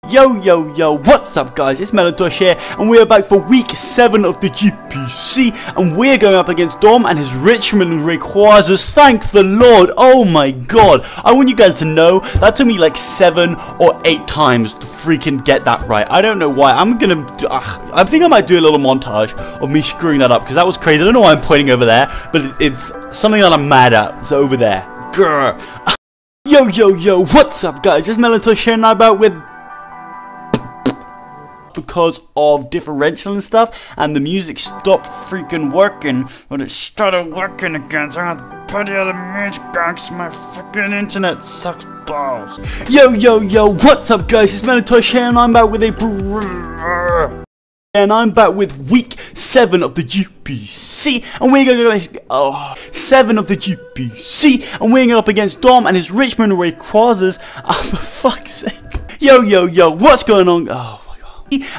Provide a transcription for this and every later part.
Yo, what's up guys, it's Melontosh here, and we're back for week 7 of the GPC, and we're going up against Dom and his Richmond Rayquazas. Thank the Lord, oh my god, I want you guys to know, that took me like 7 or 8 times to freaking get that right. I don't know why, I think I might do a little montage of me screwing that up, because that was crazy. I don't know why I'm pointing over there, but it's something that I'm mad at, it's over there. Grr. Yo, what's up guys, it's Melontosh here, and I'm out with... because of differential and stuff, and the music stopped freaking working, but it started working again, so I had to put the other music on because my freaking internet sucks balls. Yo, what's up guys, it's Melontosh here, and I'm back with week 7 of the GPC, and we're going to 7 of the GPC, and we're going up against Dom and his Richmond Rayquazas. Oh, for fuck's sake. Yo, what's going on? Oh.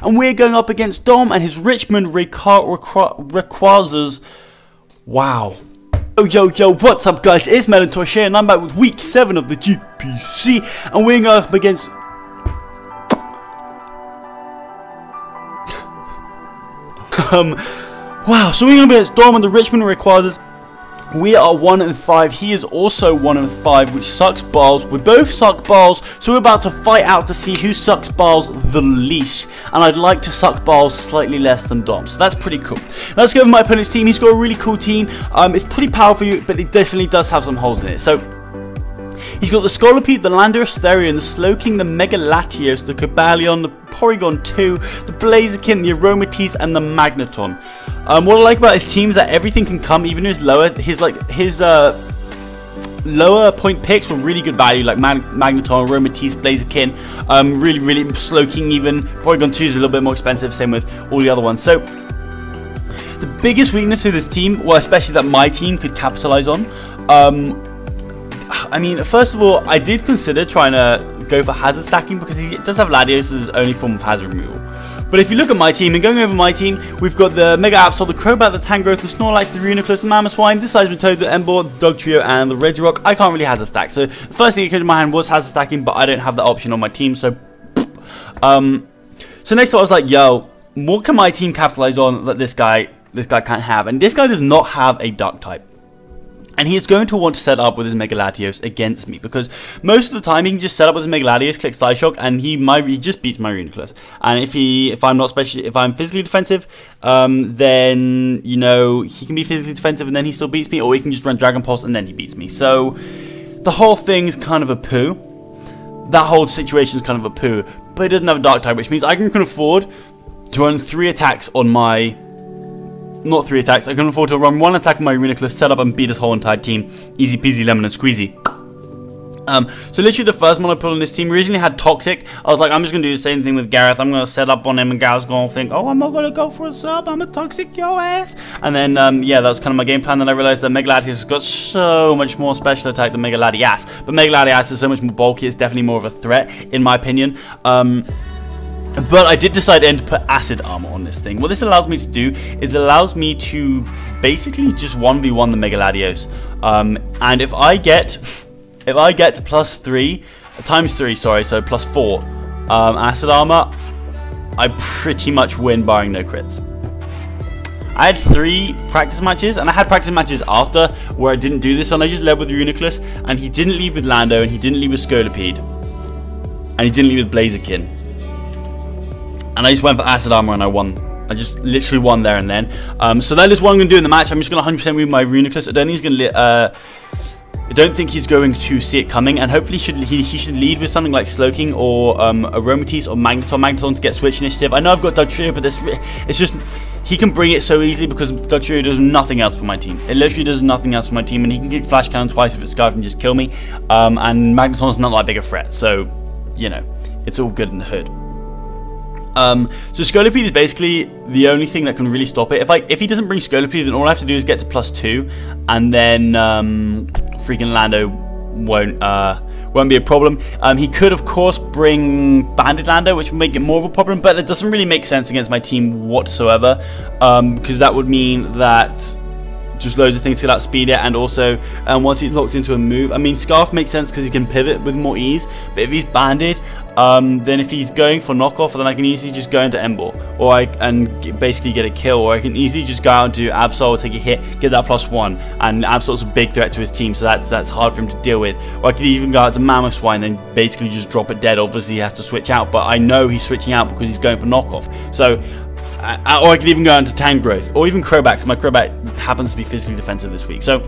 And we're going up against Dom and his Richmond Rayquazas. Wow. Yo, what's up guys, it's Melontosh here, and I'm back with week 7 of the GPC, and we're going up against... wow, so we're going to be against Dom and the Richmond Rayquazas. We are 1-5, he is also 1-5, which sucks balls. We both suck balls, so we're about to fight out to see who sucks balls the least. And I'd like to suck balls slightly less than Dom, so that's pretty cool. Let's go over my opponent's team. He's got a really cool team. It's pretty powerful, but it definitely does have some holes in it. So he's got the Scolipede, the Landorus, the Slowking, the Mega Latios, the Cobalion, the Porygon 2, the Blaziken, the Aromatisse, and the Magneton. What I like about his team is that everything can come, even his lower point picks were really good value, like Magneton, Aromatisse, Blaziken, really Slowking even. Porygon 2 is a little bit more expensive, same with all the other ones. So the biggest weakness of this team, well, especially that my team could capitalize on, I mean, first of all, I did consider trying to go for hazard stacking because he does have Latios as his only form of hazard removal. But if you look at my team, and going over my team, we've got the Mega Absol, the Crobat, the Tangrowth, the Snorlax, the Reuniclus, the Mamoswine, the Seismitoad, the Emboar, the Dugtrio, and the Regirock. I can't really hazard stack. So the first thing that came to my hand was hazard stacking, but I don't have that option on my team. So, so next up I was like, yo, what can my team capitalize on that this guy can't have? And this guy does not have a Duck type. And he's going to want to set up with his Mega Latios against me, because most of the time he can just set up with his Mega Latios, click Side Shock, and he just beats my Reuniclus. And if I'm physically defensive, then you know he can be physically defensive and then he still beats me, or he can just run Dragon Pulse and then he beats me. So the whole thing's kind of a poo. That whole situation is kind of a poo. But he doesn't have a Dark type, which means I can afford to run 3 attacks on my. Not 3 attacks, I can afford to run 1 attack on my Reuniclus, set up and beat his whole entire team. Easy peasy lemon and squeezy. So literally the first one I put on this team originally had Toxic. I was like, I'm just going to do the same thing with Gareth. I'm going to set up on him and Gareth's going to think, oh, I'm not going to go for a sub, I'm a Toxic your ass. And then, yeah, that was kind of my game plan. Then I realized that Mega Latias has got so much more special attack than Mega Latias. But Mega Latias is so much more bulky, it's definitely more of a threat, in my opinion. But I did decide to put acid armor on this thing. What this allows me to do is it allows me to basically just 1v1 the Mega Latios. And if I get to +3 times 3, sorry, so +4 acid armor, I pretty much win barring no crits. I had 3 practice matches, and I had practice matches after where I didn't do this one. I just led with Reuniclus, and he didn't lead with Lando, and he didn't lead with Scolipede, and he didn't lead with Blaziken. And I just went for acid armor and I won. I just literally won there and then. So that is what I'm going to do in the match. I'm just going to 100% move my Reuniclus. I don't think he's going to. I don't think he's going to see it coming. And hopefully he should lead with something like Slowking or Aromatisse or Magneton. Magneton to get switch initiative. I know I've got Dugtrio, but it's just he can bring it so easily because Dugtrio does nothing else for my team. It literally does nothing else for my team, and he can get Flash Cannon twice if it's Scarf and just kill me. And Magneton's not that big a threat, so you know it's all good in the hood. So Scolipede is basically the only thing that can really stop it. If he doesn't bring Scolipede, then all I have to do is get to +2, and then freaking Lando won't be a problem. He could, of course, bring Banded Lando, which would make it more of a problem, but it doesn't really make sense against my team whatsoever, because that would mean that just loads of things to outspeed it, and also once he's locked into a move, I mean Scarf makes sense because he can pivot with more ease, but if he's banded, then if he's going for knockoff, then I can easily just go into Ember, or basically get a kill, or I can easily just go out and do Absol, take a hit, get that +1, and Absol's a big threat to his team, so that's hard for him to deal with. Or I could even go out to Mamoswine, then basically just drop it dead. Obviously he has to switch out, but I know he's switching out because he's going for knockoff. So, or I could even go out to Tangrowth, or even Crobat, because my Crobat happens to be physically defensive this week. So,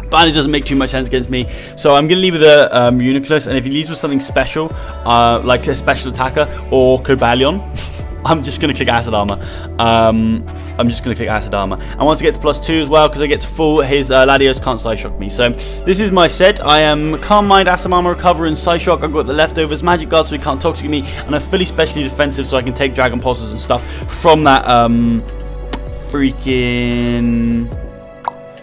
but it doesn't make too much sense against me, so I'm going to leave with a Uniclus, and if he leaves with something special, like a special attacker or Cobalion, I'm just going to click Acid Armor. And once I get to +2 as well, because I get to full, his Latios can't Psyshock me. So this is my set. I am Calm Mind, Acid Armor, Recover, and Psyshock. I've got the leftovers, Magic Guard, so he can't Toxic me, and I'm fully specially defensive, so I can take Dragon Pulses and stuff from that freaking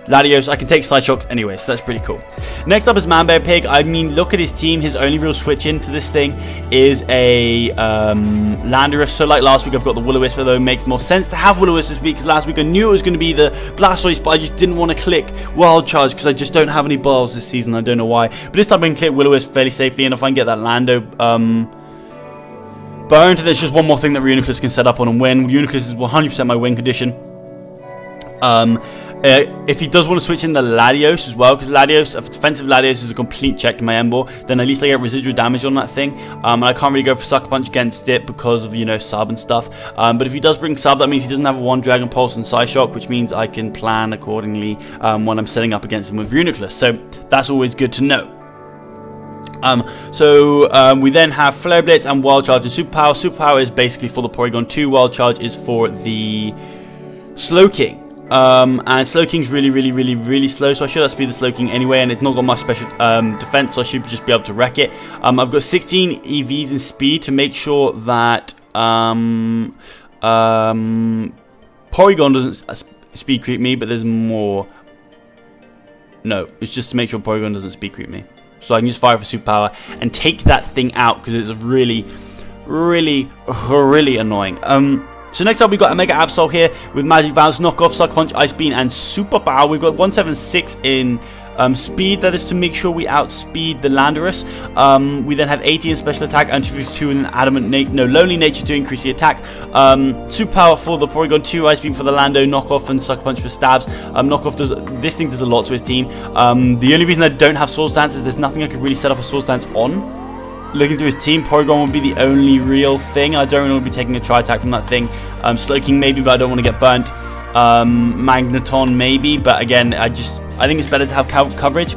Latios. I can take Psyshocks anyway, so that's pretty cool. Next up is Manbear Pig. I mean, look at his team. His only real switch into this thing is a Landorus. So like last week, I've got the Will-O-Wisp, although it makes more sense to have Will-O-Wisp this week, because last week I knew it was going to be the Blastoise, but I just didn't want to click Wild Charge because I just don't have any balls this season. I don't know why. But this time I can click Will-O-Wisp fairly safely, and if I can get that Lando burned, there's just one more thing that Uniclus can set up on and win. Uniclus is 100% my win condition. If he does want to switch in the Latios as well, because Latios, a defensive Latios is a complete check to my Ember, then at least I get residual damage on that thing. And I can't really go for Sucker Punch against it because of, you know, sub and stuff. But if he does bring sub, that means he doesn't have one Dragon Pulse and Psyshock, which means I can plan accordingly when I'm setting up against him with Uniclus. So that's always good to know. We then have Flare Blitz and Wild Charge and Superpower. Superpower is basically for the Porygon 2. Wild Charge is for the Slowking. And Slowking's really slow, so I should outspeed the Slowking anyway, and it's not got much special defense, so I should just be able to wreck it. I've got 16 EVs in speed to make sure that Porygon doesn't speed creep me, but there's more. No, it's just to make sure Porygon doesn't speed creep me. So I can just fire for Superpower and take that thing out, because it's really annoying. So next up, we've got a Mega Absol here with Magic Bounce, Knockoff, Sucker Punch, Ice Beam, and Superpower. We've got 176 in speed. That is to make sure we outspeed the Landorus. We then have 80 in Special Attack and 252 in Lonely Nature to increase the attack. Superpower for the Porygon 2, Ice Beam for the Lando, Knockoff, and Sucker Punch for stabs. Knockoff this thing does a lot to his team. The only reason I don't have Swords Dance is there's nothing I could really set up a Swords Dance on. Looking through his team, Porygon would be the only real thing. I don't really want to be taking a Tri-Attack from that thing. Slowking maybe, but I don't want to get burnt. Magneton maybe, but again, I think it's better to have coverage.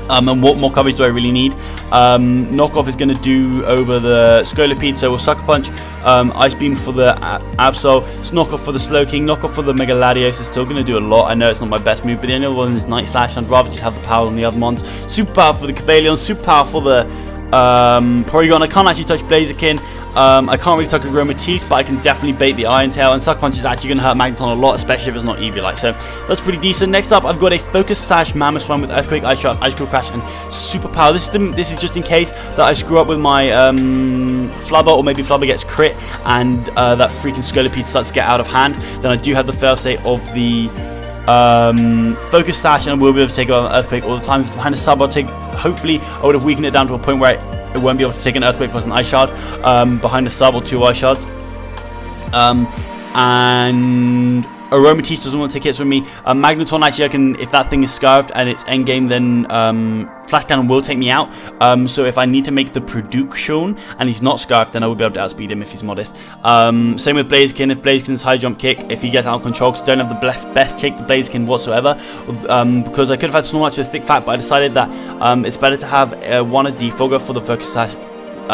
And what more coverage do I really need? Knockoff is going to do over the Scolipede, so we'll Sucker Punch. Ice Beam for the Absol, Knockoff for the Slowking, Knockoff for the Mega Latios is still going to do a lot. I know it's not my best move, but the only one is Night Slash, and I'd rather just have the power on the other ones. Superpower for the Cobalion, Superpower for the Porygon. I can't actually touch Blaziken. I can't really touch Aromatisse, but I can definitely bait the Iron Tail, and Sucker Punch is actually going to hurt Magneton a lot, especially if it's not Eviolite, so that's pretty decent. Next up, I've got a Focus Sash Mamoswine with Earthquake, Ice Shot, Ice Cool Crash, and Superpower. This is just in case that I screw up with my Flubber, or maybe Flubber gets crit, and that freaking Scolipede starts to get out of hand. Then I do have the failsafe of the Focus Sash, and I will be able to take it on Earthquake all the time. If it's behind a sub, hopefully I would have weakened it down to a point where it won't be able to take an Earthquake plus an Ice Shard behind a sub or 2 Ice Shards. And Aromatisse doesn't want to take hits from me. Magneton, actually, I can, if that thing is scarfed and it's endgame, then Flash Cannon will take me out. So if I need to make the production and he's not scarfed, then I will be able to outspeed him if he's modest. Same with Blaziken. If Blaziken's high jump kick, if he gets out of control, because I don't have the best kick to Blaziken whatsoever, because I could have had Snorlax with Thick Fat, but I decided that it's better to have a Defogger for the Focus Sash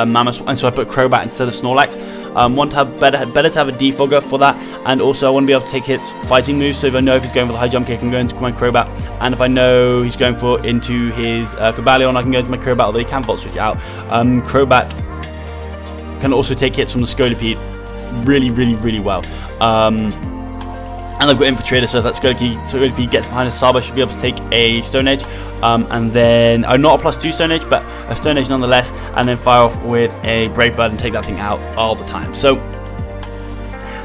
Mammoth, and so I put Crobat instead of Snorlax. Want to have better to have a Defogger for that, and also I want to be able to take hits fighting moves. So if I know if he's going for the high jump kick, I can go into my Crobat, and if I know he's going into his Cobalion, I can go into my Crobat, although he can Volt Switch out. Crobat can also take hits from the Scolipede really well. And I've got Infiltrator, so if that Scolipede gets behind a sub, I should be able to take a Stone Edge. And then, not a +2 Stone Edge, but a Stone Edge nonetheless, and then fire off with a Brave Bird and take that thing out all the time. So,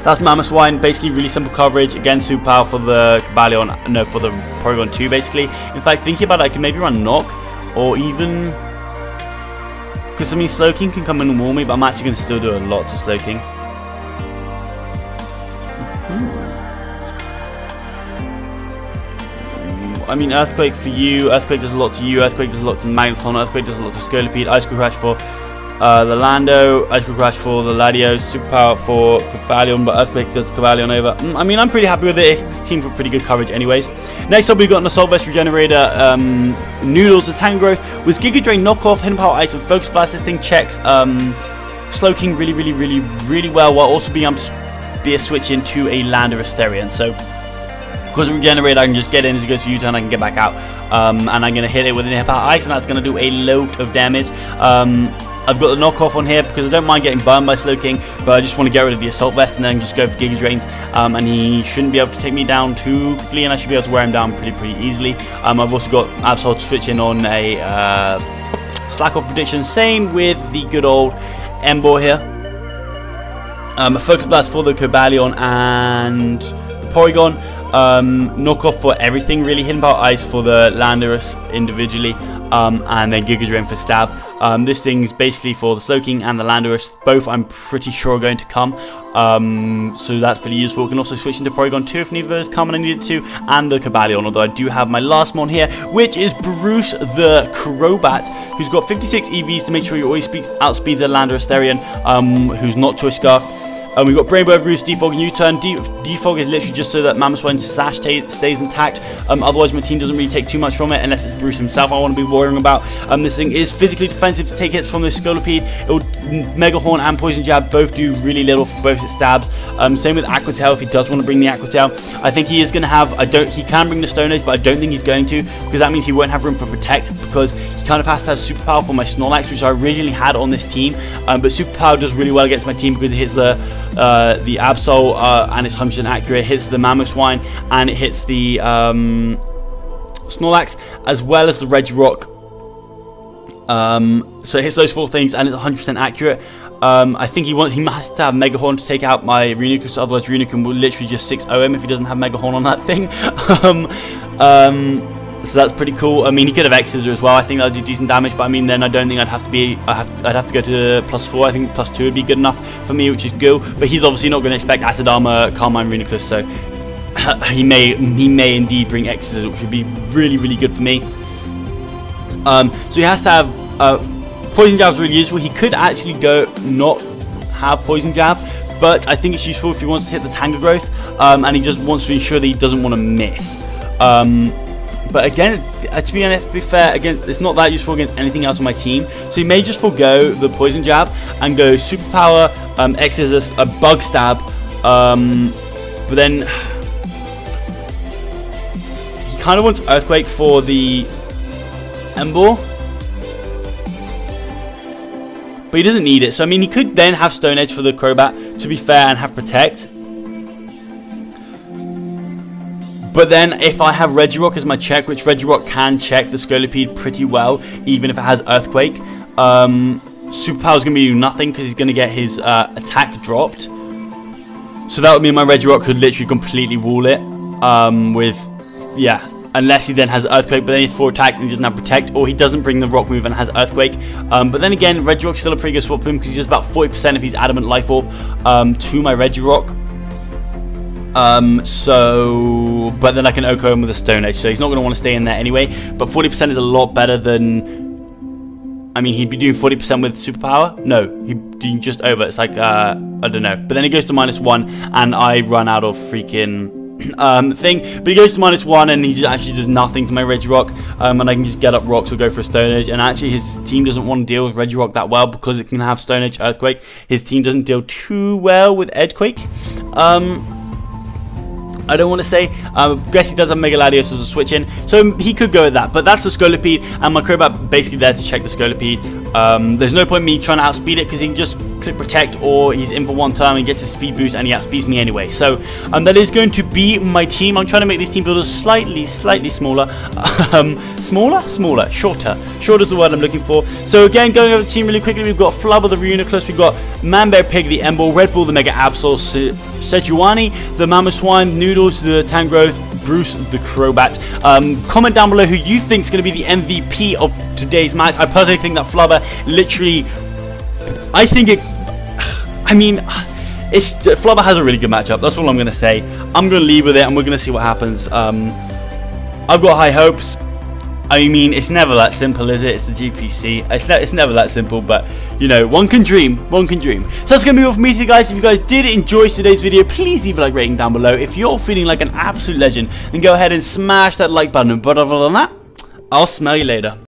that's Mamoswine, basically really simple coverage. Again, Superpower for the Cobalion, no, for the Porygon 2, basically. In fact, thinking about it, I can maybe run Knock, or even... Because, I mean, Slowking can come in and warn me, but I'm actually going to still do a lot to Slowking. I mean, Earthquake for you, Earthquake does a lot to you, Earthquake does a lot to Magneton, Earthquake does a lot to Scolipede, Ice Cream Crash for the Lando, Ice Cream Crash for the Latios, Superpower for Cobalion, but Earthquake does Cobalion over. I mean, I'm pretty happy with it. It's team for pretty good coverage anyways. Next up, we've got an Assault Vest Regenerator, Noodles, the Tank Growth, with Giga Drain, Knockoff, Hidden Power Ice, and Focus Blast. This thing checks Slowking really well, while also being able to be a switch into a Land or a Asterion. So, because of Regenerate, I can just get in as it goes to U-turn, I can get back out. And I'm going to hit it with an Hidden Power Ice, and that's going to do a load of damage. I've got the knockoff on here because I don't mind getting burned by Slowking, but I just want to get rid of the Assault Vest and then just go for Giga Drains. And he shouldn't be able to take me down too quickly, and I should be able to wear him down pretty easily. I've also got Absol to switch in on a Slack Off prediction. Same with the good old Emboar here. A Focus Blast for the Cobalion and the Porygon. Knockoff for everything really, Hidden Power Ice for the Landorus individually, and then Giga Drain for Stab. This thing's basically for the Slowking and the Landorus, both I'm pretty sure are going to come, so that's pretty useful. We can also switch into Porygon 2 if neither of those come and I need it to, and the Cobalion, although I do have my last one here, which is Bruce the Crobat, who's got 56 EVs to make sure he always outspeeds a Landorus Asterion, who's not Choice Scarf. We've got Brainbow, Roost, Defog, and U-turn. Defog is literally just so that Mamoswine's Sash stays intact. Otherwise, my team doesn't really take too much from it, unless it's Bruce himself I want to be worrying about. This thing is physically defensive to take hits from this Scolipede. It will Mega Horn and Poison Jab both do really little for both its stabs. Same with Aqua Tail if he does want to bring the Aqua Tail. I think he is going to have, he can bring the Stone Edge, but I don't think he's going to, because that means he won't have room for Protect, because he kind of has to have Superpower for my Snorlax, which I originally had on this team. But Superpower does really well against my team because it hits the Absol and it's 100% accurate, hits the Mamoswine and it hits the Snorlax as well as the Regirock. So it hits those 4 things and it's 100% accurate. I think he must have Mega Horn to take out my Reuniclus, otherwise Reuniclus will literally just 6-0 him if he doesn't have Mega Horn on that thing. So that's pretty cool. I mean, he could have X-Scissor as well. I think that would do decent damage, but I mean, then I don't think I'd have to be. I'd have to go to +4. I think +2 would be good enough for me, which is good. But he's obviously not going to expect Acid Armor, Carmine, Reuniclus, so he may indeed bring X-Scissor, which would be really good for me. So he has to have Poison Jab is really useful. He could actually go not have Poison Jab, but I think it's useful if he wants to hit the Tangle Growth, and he just wants to ensure that he doesn't want to miss. But again, to be honest, to be fair, again, it's not that useful against anything else on my team. So he may just forego the Poison Jab and go Superpower, X-Scissors, a Bug Stab, but then he kind of wants Earthquake for the Emboar, but he doesn't need it. So I mean, he could then have Stone Edge for the Crobat, to be fair, and have Protect. But then, if I have Regirock as my check, which Regirock can check the Scolipede pretty well, even if it has Earthquake, Superpower is going to be nothing because he's going to get his attack dropped. So that would mean my Regirock could literally completely wall it unless he then has Earthquake, but then he has 4 attacks and he doesn't have Protect, or he doesn't bring the Rock move and has Earthquake. But then again, Regirock's still a pretty good swap for him because he does about 40% of his Adamant Life Orb to my Regirock. But then I can Oko him with a Stone Edge, so he's not going to want to stay in there anyway, but 40% is a lot better than, I mean, he'd be doing 40% with Superpower, no, he'd be just over, it's like, I don't know, but then he goes to -1, and I run out of freaking thing, but he goes to -1 and he just actually does nothing to my Regirock, and I can just get up rocks or go for a Stone Edge, and actually his team doesn't want to deal with Regirock that well because it can have Stone Edge, Earthquake. His team doesn't deal too well with Edgequake. I don't want to say, I guess he does have Mega Latios as a switch in, so he could go with that, but that's the Scolipede, and my Crobat basically there to check the Scolipede. There's no point in me trying to outspeed it, because he can just click Protect, or he's in for 1 turn and gets his speed boost, and he outspeeds me anyway. So that is going to be my team. I'm trying to make these team builders slightly smaller. Shorter is the word I'm looking for. So again, going over the team really quickly, we've got Flubber the Reuniclus, we've got Manbear Pig the Emboar, Red Bull the Mega Absol, Sejuani the Mamoswine, Noodles the Tangrowth, Bruce the Crobat. Comment down below who you think is going to be the MVP of today's match. I personally think that Flubber literally, Flubber has a really good matchup. That's all I'm going to say. I'm going to leave with it, and we're going to see what happens. I've got high hopes. I mean, it's never that simple, is it? It's the GPC. It's never that simple, but, you know, one can dream. One can dream. So that's going to be all from me today, guys. If you guys did enjoy today's video, please leave a like rating down below. If you're feeling like an absolute legend, then go ahead and smash that like button. But other than that, I'll smell you later.